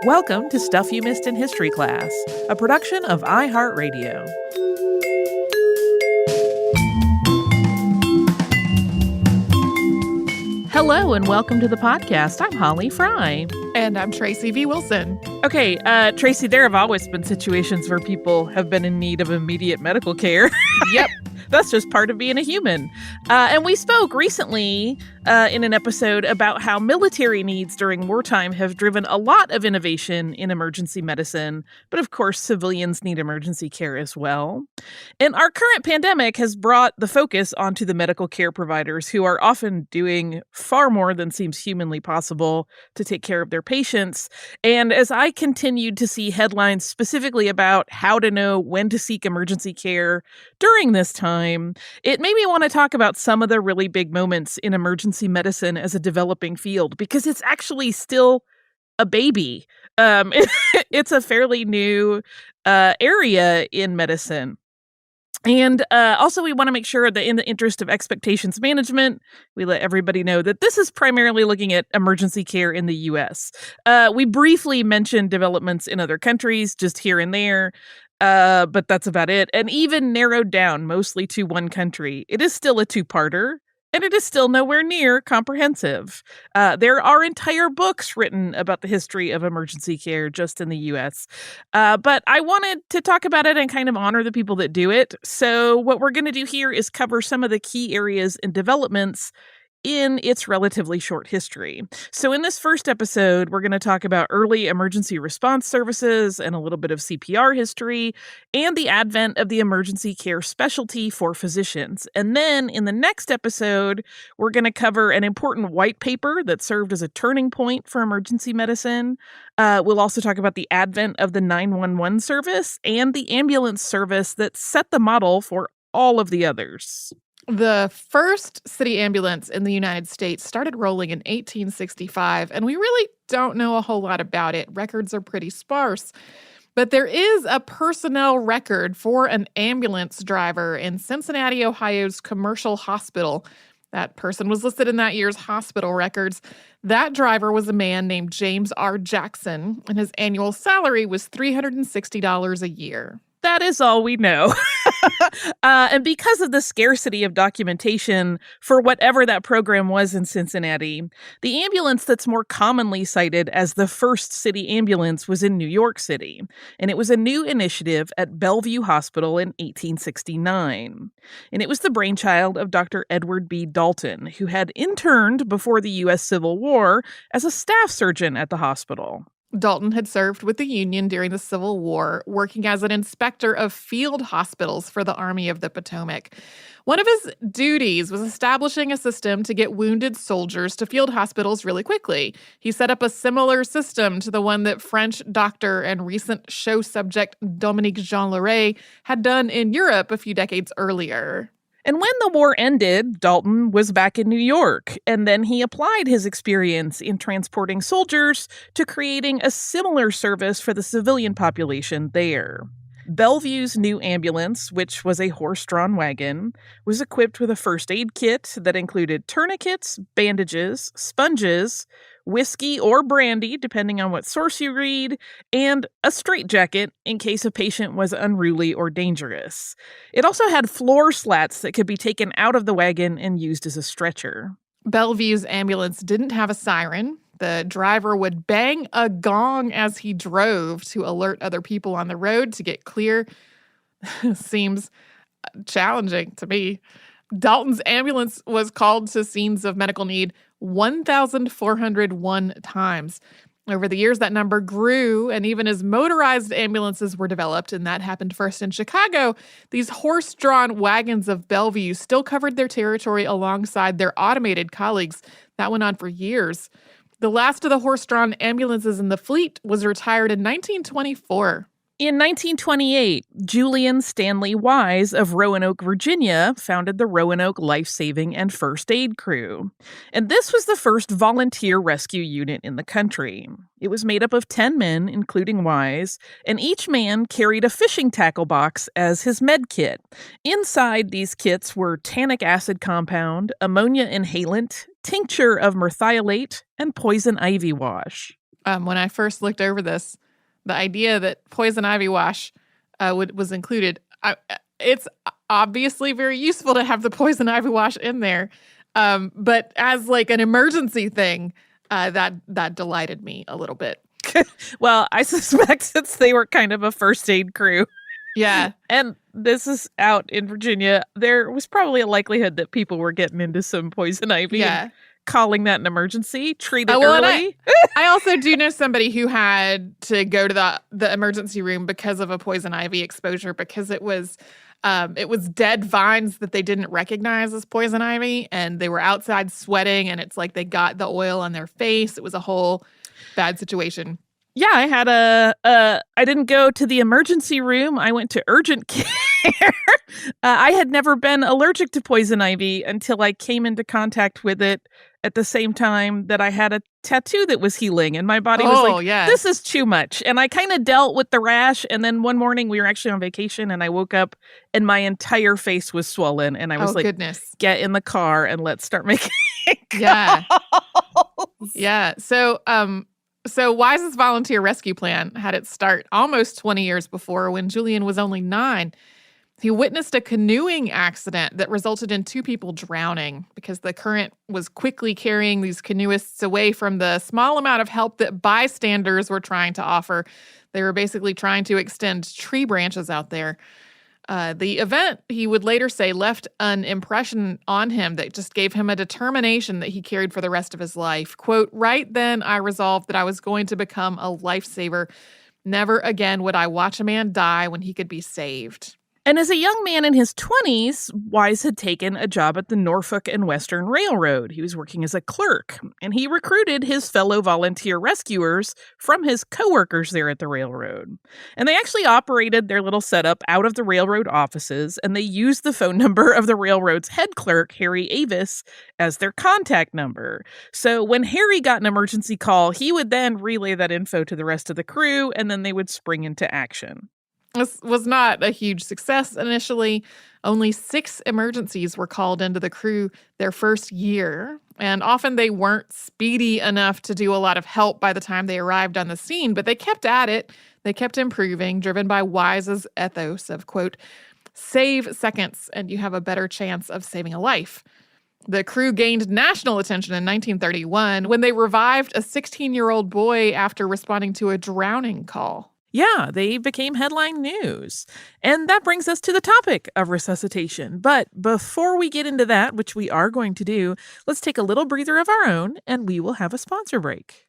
Welcome to Stuff You Missed in History Class, a production of iHeartRadio. Hello and welcome to the podcast. I'm Holly Fry. And I'm Tracy V. Wilson. Okay, Tracy, there have always been situations where people have been in need of immediate medical care. Yep. That's just part of being a human. And we spoke recently in an episode about how military needs during wartime have driven a lot of innovation in emergency medicine. But of course, civilians need emergency care as well. And our current pandemic has brought the focus onto the medical care providers who are often doing far more than seems humanly possible to take care of their patients. And as I continued to see headlines specifically about how to know when to seek emergency care during this time, it made me want to talk about some of the really big moments in emergency medicine as a developing field, because it's actually still a baby. It's a fairly new area in medicine. And also, we want to make sure that in the interest of expectations management, we let everybody know that this is primarily looking at emergency care in the U.S. We briefly mentioned developments in other countries, just here and there. But that's about it. And even narrowed down mostly to one country. It is still a two-parter, and it is still nowhere near comprehensive. There are entire books written about the history of emergency care just in the U.S. But I wanted to talk about it and kind of honor the people that do it. So what we're going to do here is cover some of the key areas and developments in its relatively short history. So in this first episode, we're going to talk about early emergency response services and a little bit of CPR history and the advent of the emergency care specialty for physicians. And then in the next episode, we're going to cover an important white paper that served as a turning point for emergency medicine. We'll also talk about the advent of the 911 service and the ambulance service that set the model for all of the others. The first city ambulance in the United States started rolling in 1865, and we really don't know a whole lot about it. Records are pretty sparse. But there is a personnel record for an ambulance driver in Cincinnati, Ohio's commercial hospital. That person was listed in that year's hospital records. That driver was a man named James R. Jackson, and his annual salary was $360 a year. That is all we know. And because of the scarcity of documentation for whatever that program was in Cincinnati, the ambulance that's more commonly cited as the first city ambulance was in New York City. And it was a new initiative at Bellevue Hospital in 1869. And it was the brainchild of Dr. Edward B. Dalton, who had interned before the U.S. Civil War as a staff surgeon at the hospital. Dalton had served with the Union during the Civil War, working as an inspector of field hospitals for the Army of the Potomac. One of his duties was establishing a system to get wounded soldiers to field hospitals really quickly. He set up a similar system to the one that French doctor and recent show subject Dominique Jean Leray had done in Europe a few decades earlier. And when the war ended, Dalton was back in New York, and then he applied his experience in transporting soldiers to creating a similar service for the civilian population there. Bellevue's new ambulance, which was a horse-drawn wagon, was equipped with a first aid kit that included tourniquets, bandages, sponges, whiskey or brandy, depending on what source you read, and a straitjacket in case a patient was unruly or dangerous. It also had floor slats that could be taken out of the wagon and used as a stretcher. Bellevue's ambulance didn't have a siren. The driver would bang a gong as he drove to alert other people on the road to get clear. Seems challenging to me. Dalton's ambulance was called to scenes of medical need 1,401 times. Over the years, that number grew, and even as motorized ambulances were developed, and that happened first in Chicago, these horse-drawn wagons of Bellevue still covered their territory alongside their automated colleagues. That went on for years. The last of the horse-drawn ambulances in the fleet was retired in 1924. In 1928, Julian Stanley Wise of Roanoke, Virginia, founded the Roanoke Life-Saving and First Aid Crew. And this was the first volunteer rescue unit in the country. It was made up of 10 men, including Wise, and each man carried a fishing tackle box as his med kit. Inside these kits were tannic acid compound, ammonia inhalant, tincture of merthiolate, and poison ivy wash. When I first looked over this, the idea that poison ivy wash was included, it's obviously very useful to have the poison ivy wash in there. But as like an emergency thing, that delighted me a little bit. Well, I suspect since they were kind of a first aid crew, Yeah. and this is out in Virginia, there was probably a likelihood that people were getting into some poison ivy and calling that an emergency. Treat it well, early. I also do know somebody who had to go to the emergency room because of a poison ivy exposure, because it was dead vines that they didn't recognize as poison ivy, and they were outside sweating, and it's like they got the oil on their face. It was a whole bad situation. Yeah, I had I didn't go to the emergency room. I went to urgent care. I had never been allergic to poison ivy until I came into contact with it at the same time that I had a tattoo that was healing, and my body was like, this is too much. And I kind of dealt with the rash, and then one morning we were actually on vacation, and I woke up and my entire face was swollen, and I was like, goodness. Get in the car and let's start making calls. Yeah. So Wise's volunteer rescue plan had its start almost 20 years before, when Julian was only 9. He witnessed a canoeing accident that resulted in 2 people drowning because the current was quickly carrying these canoeists away from the small amount of help that bystanders were trying to offer. They were basically trying to extend tree branches out there. The event, he would later say, left an impression on him that just gave him a determination that he carried for the rest of his life. Quote, right then I resolved that I was going to become a lifesaver. Never again would I watch a man die when he could be saved. And as a young man in his 20s, Wise had taken a job at the Norfolk and Western Railroad. He was working as a clerk, and he recruited his fellow volunteer rescuers from his coworkers there at the railroad. And they actually operated their little setup out of the railroad offices, and they used the phone number of the railroad's head clerk, Harry Avis, as their contact number. So when Harry got an emergency call, he would then relay that info to the rest of the crew, and then they would spring into action. This was not a huge success initially. Only 6 emergencies were called into the crew their first year, and often they weren't speedy enough to do a lot of help by the time they arrived on the scene, but they kept at it. They kept improving, driven by Wise's ethos of, quote, save seconds and you have a better chance of saving a life. The crew gained national attention in 1931 when they revived a 16-year-old boy after responding to a drowning call. Yeah, they became headline news. And that brings us to the topic of resuscitation. But before we get into that, which we are going to do, let's take a little breather of our own, and we will have a sponsor break.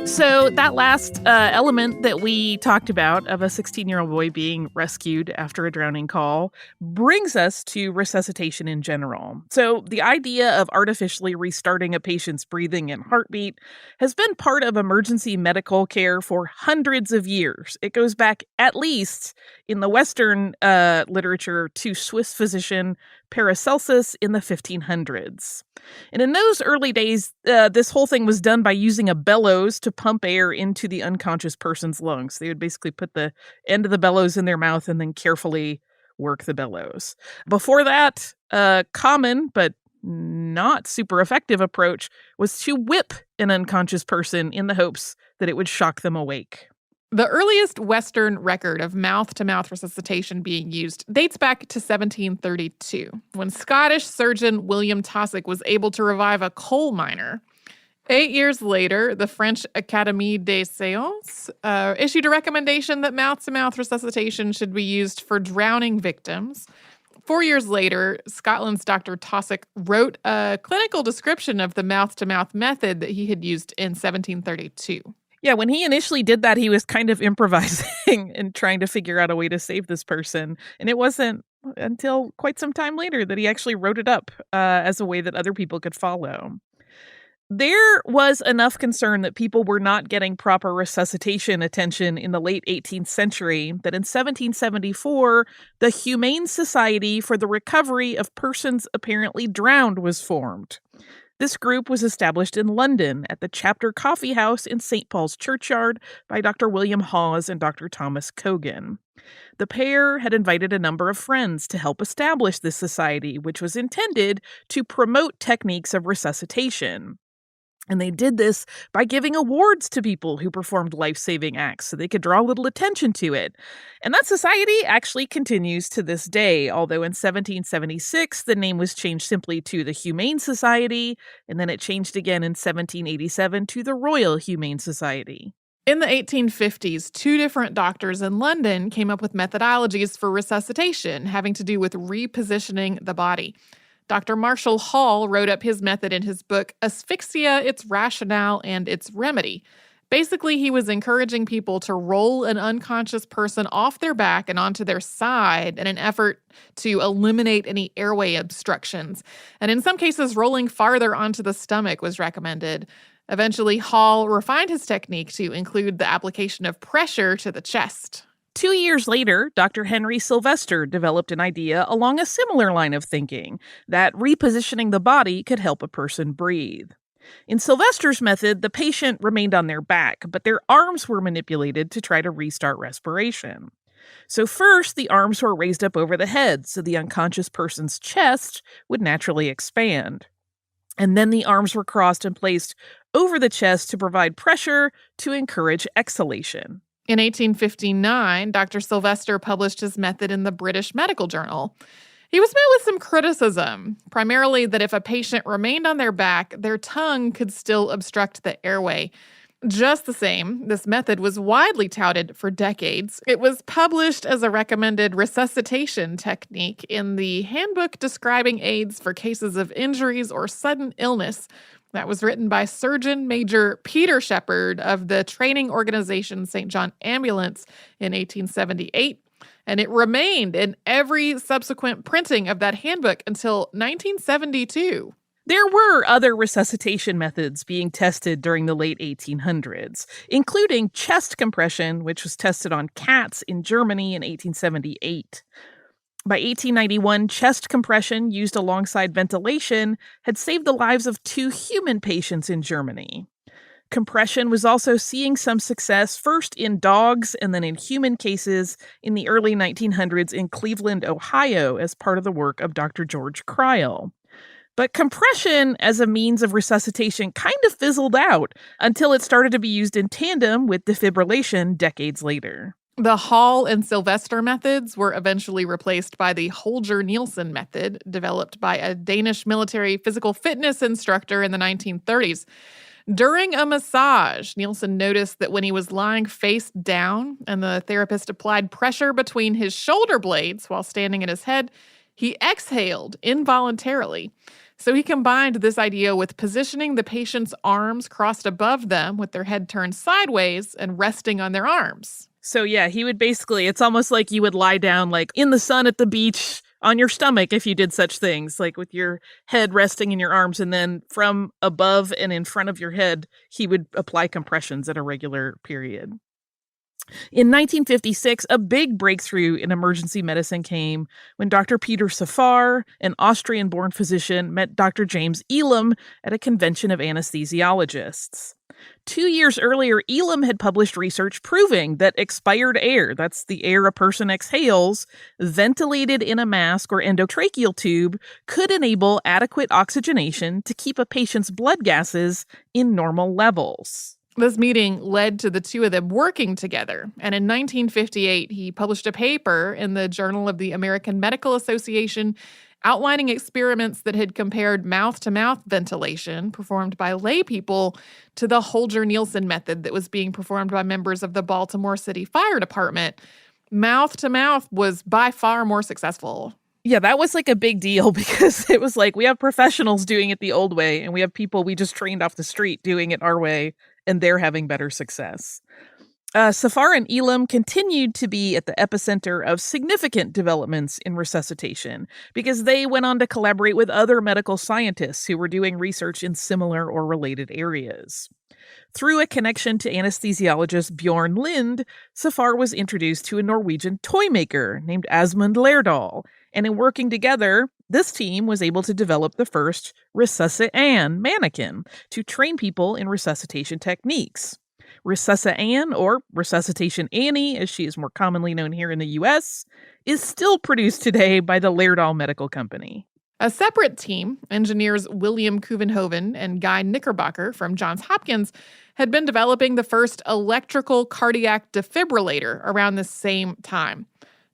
So that last element that we talked about of a 16-year-old boy being rescued after a drowning call brings us to resuscitation in general. So the idea of artificially restarting a patient's breathing and heartbeat has been part of emergency medical care for hundreds of years. It goes back at least in the Western literature to Swiss physician Paracelsus in the 1500s. And in those early days, this whole thing was done by using a bellows to pump air into the unconscious person's lungs. They would basically put the end of the bellows in their mouth and then carefully work the bellows. Before that, a common but not super effective approach was to whip an unconscious person in the hopes that it would shock them awake. The earliest Western record of mouth-to-mouth resuscitation being used dates back to 1732, when Scottish surgeon William Taussig was able to revive a coal miner. 8 years later, the French Académie des Sciences issued a recommendation that mouth-to-mouth resuscitation should be used for drowning victims. 4 years later, Scotland's Dr. Taussig wrote a clinical description of the mouth-to-mouth method that he had used in 1732. Yeah, when he initially did that, he was kind of improvising and trying to figure out a way to save this person. And it wasn't until quite some time later that he actually wrote it up as a way that other people could follow. There was enough concern that people were not getting proper resuscitation attention in the late 18th century that in 1774, the Humane Society for the Recovery of Persons Apparently Drowned was formed. This group was established in London at the Chapter Coffee House in St. Paul's Churchyard by Dr. William Hawes and Dr. Thomas Cogan. The pair had invited a number of friends to help establish this society, which was intended to promote techniques of resuscitation. And they did this by giving awards to people who performed life saving acts so they could draw a little attention to it. And that society actually continues to this day, although in 1776, the name was changed simply to the Humane Society, and then it changed again in 1787 to the Royal Humane Society. In the 1850s, two different doctors in London came up with methodologies for resuscitation having to do with repositioning the body. Dr. Marshall Hall wrote up his method in his book, Asphyxia, Its Rationale, and Its Remedy. Basically, he was encouraging people to roll an unconscious person off their back and onto their side in an effort to eliminate any airway obstructions. And in some cases, rolling farther onto the stomach was recommended. Eventually, Hall refined his technique to include the application of pressure to the chest. 2 years later, Dr. Henry Sylvester developed an idea along a similar line of thinking that repositioning the body could help a person breathe. In Sylvester's method, the patient remained on their back, but their arms were manipulated to try to restart respiration. So first, the arms were raised up over the head so the unconscious person's chest would naturally expand. And then the arms were crossed and placed over the chest to provide pressure to encourage exhalation. In 1859, Dr. Sylvester published his method in the British Medical Journal. He was met with some criticism, primarily that if a patient remained on their back, their tongue could still obstruct the airway. Just the same, this method was widely touted for decades. It was published as a recommended resuscitation technique in the Handbook Describing Aids for Cases of Injuries or Sudden Illness. That was written by Surgeon Major Peter Shepherd of the training organization St. John Ambulance in 1878, and it remained in every subsequent printing of that handbook until 1972. There were other resuscitation methods being tested during the late 1800s, including chest compression, which was tested on cats in Germany in 1878. By 1891, chest compression used alongside ventilation had saved the lives of 2 human patients in Germany. Compression was also seeing some success first in dogs and then in human cases in the early 1900s in Cleveland, Ohio, as part of the work of Dr. George Kreil. But compression as a means of resuscitation kind of fizzled out until it started to be used in tandem with defibrillation decades later. The Hall and Sylvester methods were eventually replaced by the Holger-Nielsen method, developed by a Danish military physical fitness instructor in the 1930s. During a massage, Nielsen noticed that when he was lying face down and the therapist applied pressure between his shoulder blades while standing at his head, he exhaled involuntarily. So he combined this idea with positioning the patient's arms crossed above them with their head turned sideways and resting on their arms. So yeah, he would basically, it's almost like you would lie down like in the sun at the beach on your stomach if you did such things, like with your head resting in your arms, and then from above and in front of your head, he would apply compressions at a regular period. In 1956, a big breakthrough in emergency medicine came when Dr. Peter Safar, an Austrian-born physician, met Dr. James Elam at a convention of anesthesiologists. 2 years earlier, Elam had published research proving that expired air, that's the air a person exhales, ventilated in a mask or endotracheal tube, could enable adequate oxygenation to keep a patient's blood gases in normal levels. This meeting led to the two of them working together, and in 1958, he published a paper in the Journal of the American Medical Association outlining experiments that had compared mouth-to-mouth ventilation performed by lay people to the Holger-Nielsen method that was being performed by members of the Baltimore City Fire Department. Mouth-to-mouth was by far more successful. Yeah, that was like a big deal because it was like we have professionals doing it the old way, and we have people we just trained off the street doing it our way, and they're having better success. Safar and Elam continued to be at the epicenter of significant developments in resuscitation because they went on to collaborate with other medical scientists who were doing research in similar or related areas. Through a connection to anesthesiologist Bjorn Lind, Safar was introduced to a Norwegian toy maker named Asmund Lærdal, and in working together, this team was able to develop the first Resusci-Ann mannequin to train people in resuscitation techniques. Resusci Ann, or Resuscitation Annie, as she is more commonly known here in the US, is still produced today by the Laerdal Medical Company. A separate team, engineers William Kuvenhoven and Guy Knickerbocker from Johns Hopkins, had been developing the first electrical cardiac defibrillator around the same time.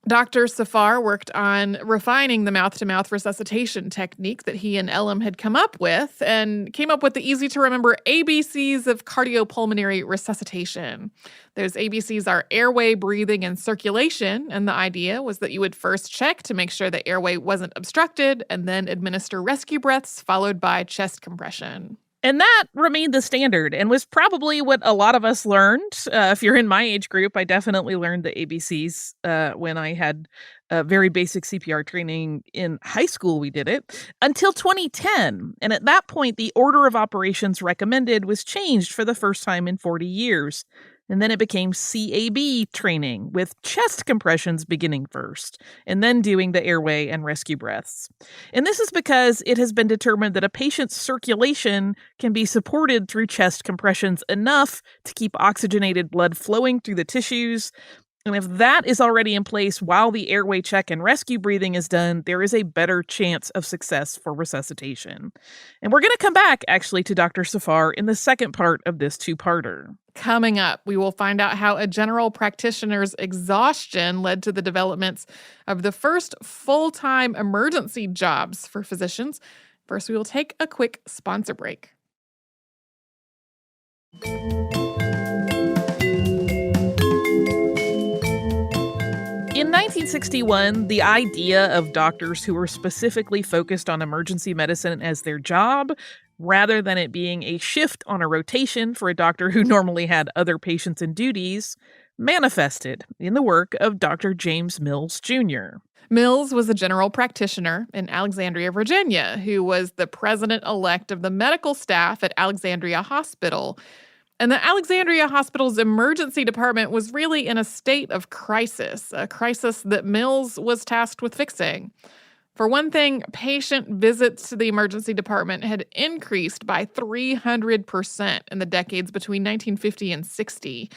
Dr. Safar worked on refining the mouth-to-mouth resuscitation technique that he and Elam had come up with, and came up with the easy-to-remember ABCs of cardiopulmonary resuscitation. Those ABCs are airway, breathing, and circulation, and the idea was that you would first check to make sure the airway wasn't obstructed, and then administer rescue breaths, followed by chest compression. And that remained the standard and was probably what a lot of us learned. If you're in my age group, I definitely learned the ABCs when I had very basic CPR training in high school. We did it until 2010. And at that point, the order of operations recommended was changed for the first time in 40 years. And then it became CAB training, with chest compressions beginning first, and then doing the airway and rescue breaths. And this is because it has been determined that a patient's circulation can be supported through chest compressions enough to keep oxygenated blood flowing through the tissues. And if that is already in place while the airway check and rescue breathing is done, there is a better chance of success for resuscitation. And we're going to come back, actually, to Dr. Safar in the second part of this two-parter. Coming up, we will find out how a general practitioner's exhaustion led to the developments of the first full-time emergency jobs for physicians. First, we will take a quick sponsor break. In 1961, the idea of doctors who were specifically focused on emergency medicine as their job, rather than it being a shift on a rotation for a doctor who normally had other patients and duties, manifested in the work of Dr. James Mills Jr. Mills was a general practitioner in Alexandria, Virginia, who was the president-elect of the medical staff at Alexandria Hospital. And the Alexandria Hospital's emergency department was really in a state of crisis, a crisis that Mills was tasked with fixing. For one thing, patient visits to the emergency department had increased by 300% in the decades between 1950 and 60.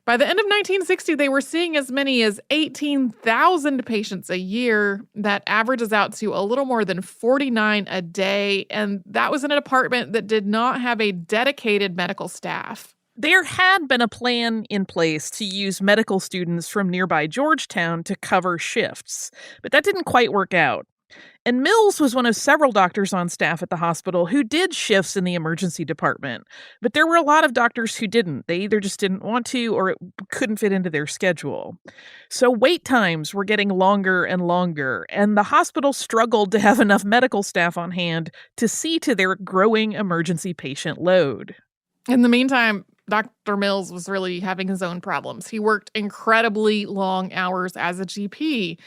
By the end of 1960, they were seeing as many as 18,000 patients a year. That averages out to a little more than 49 a day, and that was in a department that did not have a dedicated medical staff. There had been a plan in place to use medical students from nearby Georgetown to cover shifts, but that didn't quite work out. And Mills was one of several doctors on staff at the hospital who did shifts in the emergency department. But there were a lot of doctors who didn't. They either just didn't want to or it couldn't fit into their schedule. So wait times were getting longer and longer, and the hospital struggled to have enough medical staff on hand to see to their growing emergency patient load. In the meantime, Dr. Mills was really having his own problems. He worked incredibly long hours as a GP.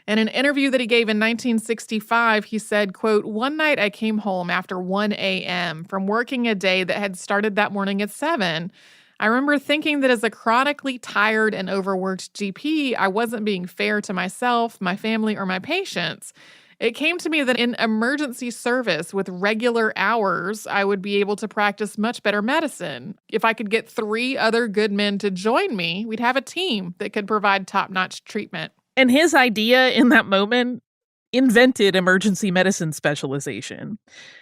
In an interview that he gave in 1965, he said, quote, "One night I came home after 1 a.m. from working a day that had started that morning at 7. I remember thinking that as a chronically tired and overworked GP, I wasn't being fair to myself, my family, or my patients. It came to me that in emergency service with regular hours, I would be able to practice much better medicine. If I could get 3 other good men to join me, we'd have a team that could provide top-notch treatment." And his idea in that moment invented emergency medicine specialization.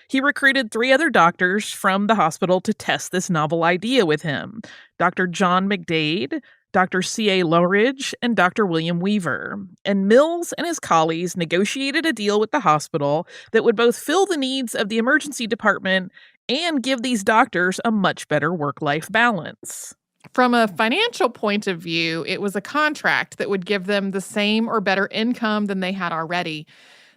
He recruited 3 other doctors from the hospital to test this novel idea with him: Dr. John McDade, Dr. C.A. Lowridge, and Dr. William Weaver. And Mills and his colleagues negotiated a deal with the hospital that would both fill the needs of the emergency department and give these doctors a much better work-life balance. From a financial point of view, it was a contract that would give them the same or better income than they had already.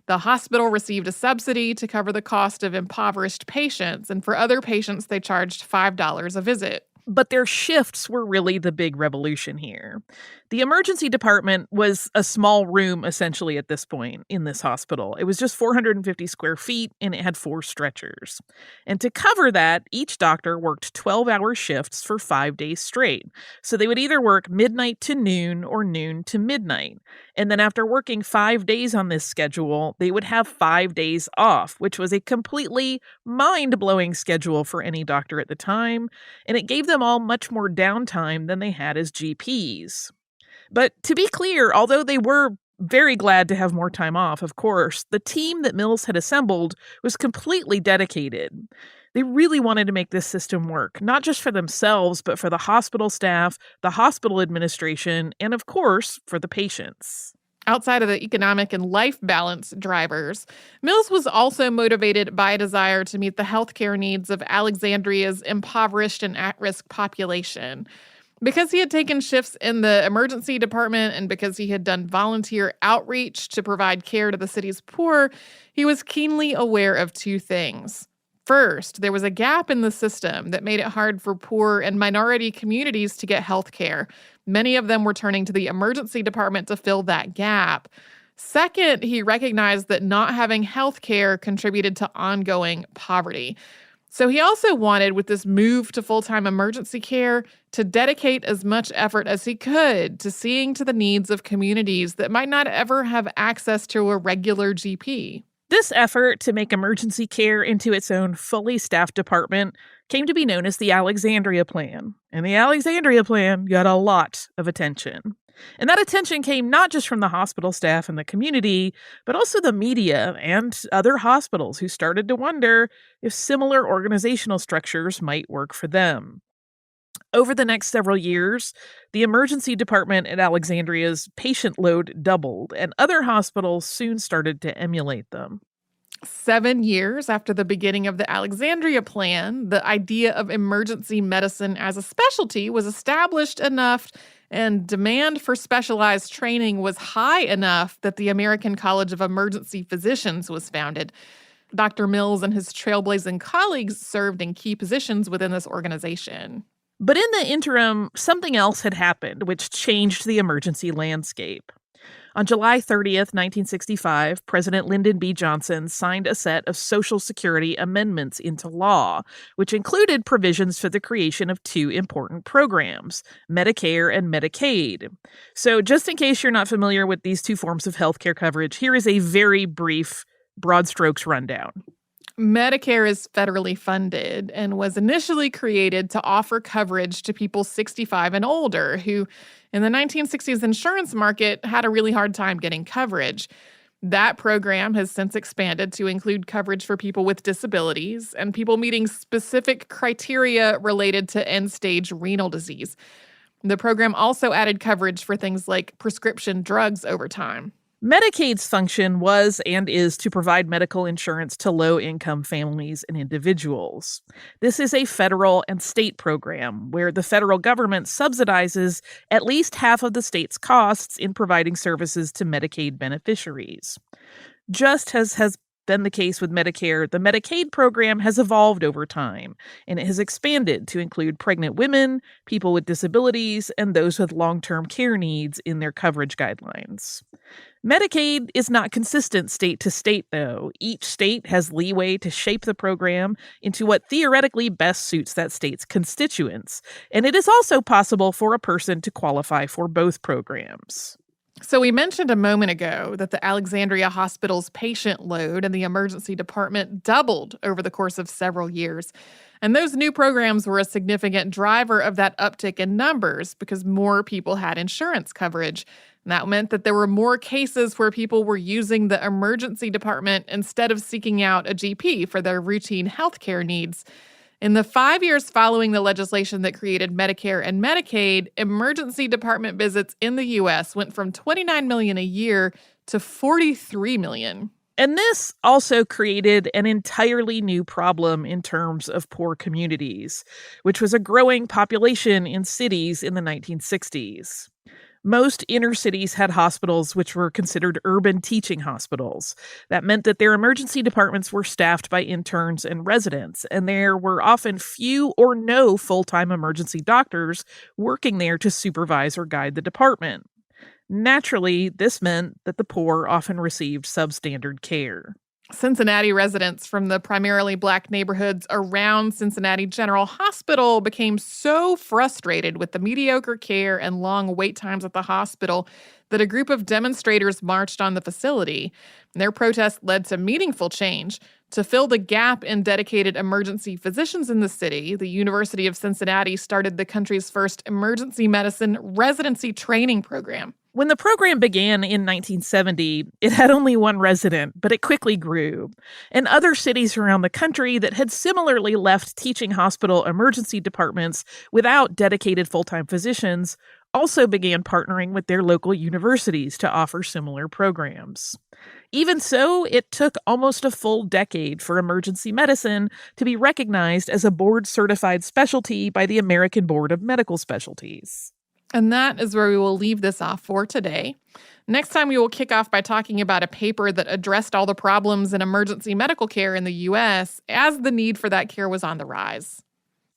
The hospital received a subsidy to cover the cost of impoverished patients, and for other patients, they charged $5 a visit. But their shifts were really the big revolution here. The emergency department was a small room, essentially, at this point in this hospital. It was just 450 square feet, and it had 4 stretchers. And to cover that, each doctor worked 12-hour shifts for 5 days straight. So they would either work midnight to noon or noon to midnight. And then after working 5 days on this schedule, they would have 5 days off, which was a completely mind-blowing schedule for any doctor at the time. And it gave them them all much more downtime than they had as GPs. But to be clear, although they were very glad to have more time off, of course, the team that Mills had assembled was completely dedicated. They really wanted to make this system work, not just for themselves, but for the hospital staff, the hospital administration, and of course, for the patients. Outside of the economic and life balance drivers, Mills was also motivated by a desire to meet the healthcare needs of Alexandria's impoverished and at-risk population. Because he had taken shifts in the emergency department and because he had done volunteer outreach to provide care to the city's poor, he was keenly aware of two things. First, there was a gap in the system that made it hard for poor and minority communities to get health care. Many of them were turning to the emergency department to fill that gap. Second, he recognized that not having health care contributed to ongoing poverty. So he also wanted, with this move to full-time emergency care, to dedicate as much effort as he could to seeing to the needs of communities that might not ever have access to a regular GP. This effort to make emergency care into its own fully staffed department came to be known as the Alexandria Plan. And the Alexandria Plan got a lot of attention. And that attention came not just from the hospital staff and the community, but also the media and other hospitals who started to wonder if similar organizational structures might work for them. Over the next several years, the emergency department at Alexandria's patient load doubled, and other hospitals soon started to emulate them. 7 years after the beginning of the Alexandria Plan, the idea of emergency medicine as a specialty was established enough and demand for specialized training was high enough that the American College of Emergency Physicians was founded. Dr. Mills and his trailblazing colleagues served in key positions within this organization. But in the interim, something else had happened which changed the emergency landscape. On July 30th, 1965, President Lyndon B. Johnson signed a set of Social Security amendments into law, which included provisions for the creation of two important programs, Medicare and Medicaid. So just in case you're not familiar with these two forms of healthcare coverage, here is a very brief, broad strokes rundown. Medicare is federally funded and was initially created to offer coverage to people 65 and older who, in the 1960s insurance market, had a really hard time getting coverage. That program has since expanded to include coverage for people with disabilities and people meeting specific criteria related to end-stage renal disease. The program also added coverage for things like prescription drugs over time. Medicaid's function was and is to provide medical insurance to low-income families and individuals. This is a federal and state program where the federal government subsidizes at least half of the state's costs in providing services to Medicaid beneficiaries. Just as has been the case with Medicare, the Medicaid program has evolved over time, and it has expanded to include pregnant women, people with disabilities, and those with long-term care needs in their coverage guidelines. Medicaid is not consistent state to state, though. Each state has leeway to shape the program into what theoretically best suits that state's constituents, and it is also possible for a person to qualify for both programs. So we mentioned a moment ago that the Alexandria Hospital's patient load in the emergency department doubled over the course of several years. And those new programs were a significant driver of that uptick in numbers because more people had insurance coverage. And that meant that there were more cases where people were using the emergency department instead of seeking out a GP for their routine healthcare needs. In the 5 years following the legislation that created Medicare and Medicaid, emergency department visits in the U.S. went from 29 million a year to 43 million. And this also created an entirely new problem in terms of poor communities, which was a growing population in cities in the 1960s. Most inner cities had hospitals which were considered urban teaching hospitals. That meant that their emergency departments were staffed by interns and residents, and there were often few or no full-time emergency doctors working there to supervise or guide the department. Naturally, this meant that the poor often received substandard care. Cincinnati residents from the primarily Black neighborhoods around Cincinnati General Hospital became so frustrated with the mediocre care and long wait times at the hospital that a group of demonstrators marched on the facility. Their protest led to meaningful change. To fill the gap in dedicated emergency physicians in the city, the University of Cincinnati started the country's first emergency medicine residency training program. When the program began in 1970, it had only one resident, but it quickly grew. And other cities around the country that had similarly left teaching hospital emergency departments without dedicated full-time physicians also began partnering with their local universities to offer similar programs. Even so, it took almost a full decade for emergency medicine to be recognized as a board-certified specialty by the American Board of Medical Specialties. And that is where we will leave this off for today. Next time, we will kick off by talking about a paper that addressed all the problems in emergency medical care in the U.S. as the need for that care was on the rise.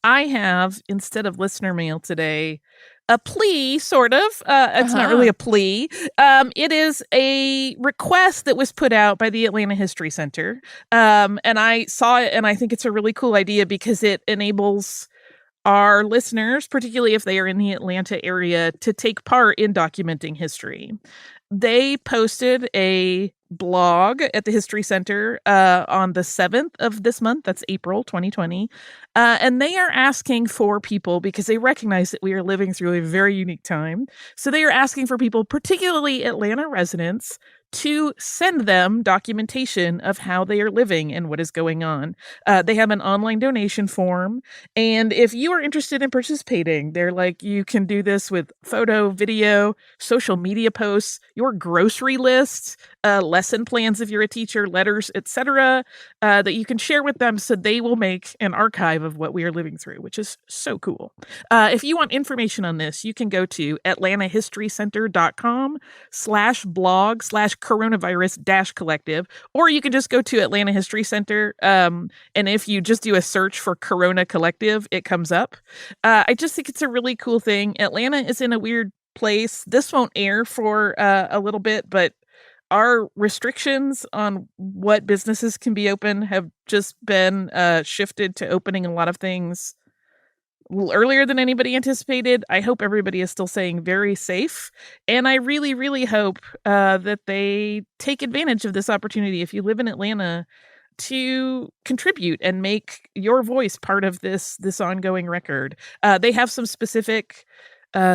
I have, instead of listener mail today, a plea, sort of. It's not really a plea. It is a request that was put out by the Atlanta History Center. And I saw it, and I think it's a really cool idea because it enables our listeners, particularly if they are in the Atlanta area, to take part in documenting history. They posted a blog at the History Center on the 7th of this month. That's April 2020. And they are asking for people, because they recognize that we are living through a very unique time. So they are asking for people, particularly Atlanta residents, to send them documentation of how they are living and what is going on. They have an online donation form. And if you are interested in participating, they're like, you can do this with photo, video, social media posts, your grocery list, lesson plans if you're a teacher, letters, etc., that you can share with them so they will make an archive of what we are living through, which is so cool. If you want information on this, you can go to atlantahistorycenter.com/blog/coronavirus-collective, or you can just go to Atlanta History Center. And if you just do a search for Corona Collective, it comes up. I just think it's a really cool thing. Atlanta is in a weird place. This won't air for a little bit, but our restrictions on what businesses can be open have just been shifted to opening a lot of things a little earlier than anybody anticipated. I hope everybody is still staying very safe. And I really, really hope that they take advantage of this opportunity, if you live in Atlanta, to contribute and make your voice part of this ongoing record. They have some specific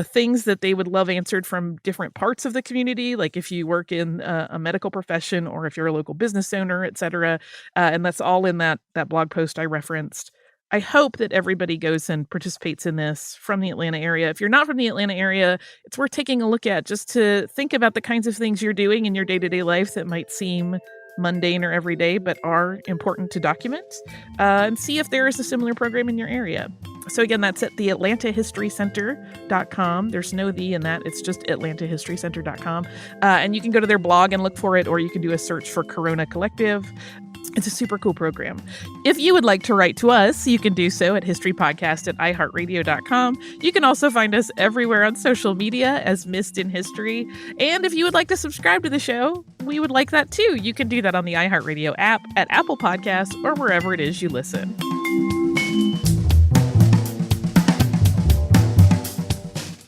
things that they would love answered from different parts of the community, like if you work in a medical profession or if you're a local business owner, et cetera. And that's all in that blog post I referenced. I hope that everybody goes and participates in this from the Atlanta area. If you're not from the Atlanta area, it's worth taking a look at, just to think about the kinds of things you're doing in your day-to-day life that might seem mundane or everyday, but are important to document, and see if there is a similar program in your area. So again, that's at the atlantahistorycenter.com. There's no "the" in that. It's just atlantahistorycenter.com. And you can go to their blog and look for it, or you can do a search for Corona Collective. It's a super cool program. If you would like to write to us, you can do so at historypodcast@iHeartRadio.com. You can also find us everywhere on social media as Missed in History. And if you would like to subscribe to the show, we would like that too. You can do that on the iHeartRadio app, at Apple Podcasts, or wherever it is you listen.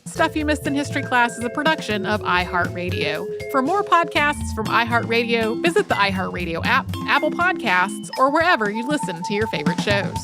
Stuff You Missed in History Class is a production of iHeartRadio. For more podcasts from iHeartRadio, visit the iHeartRadio app, Apple Podcasts, or wherever you listen to your favorite shows.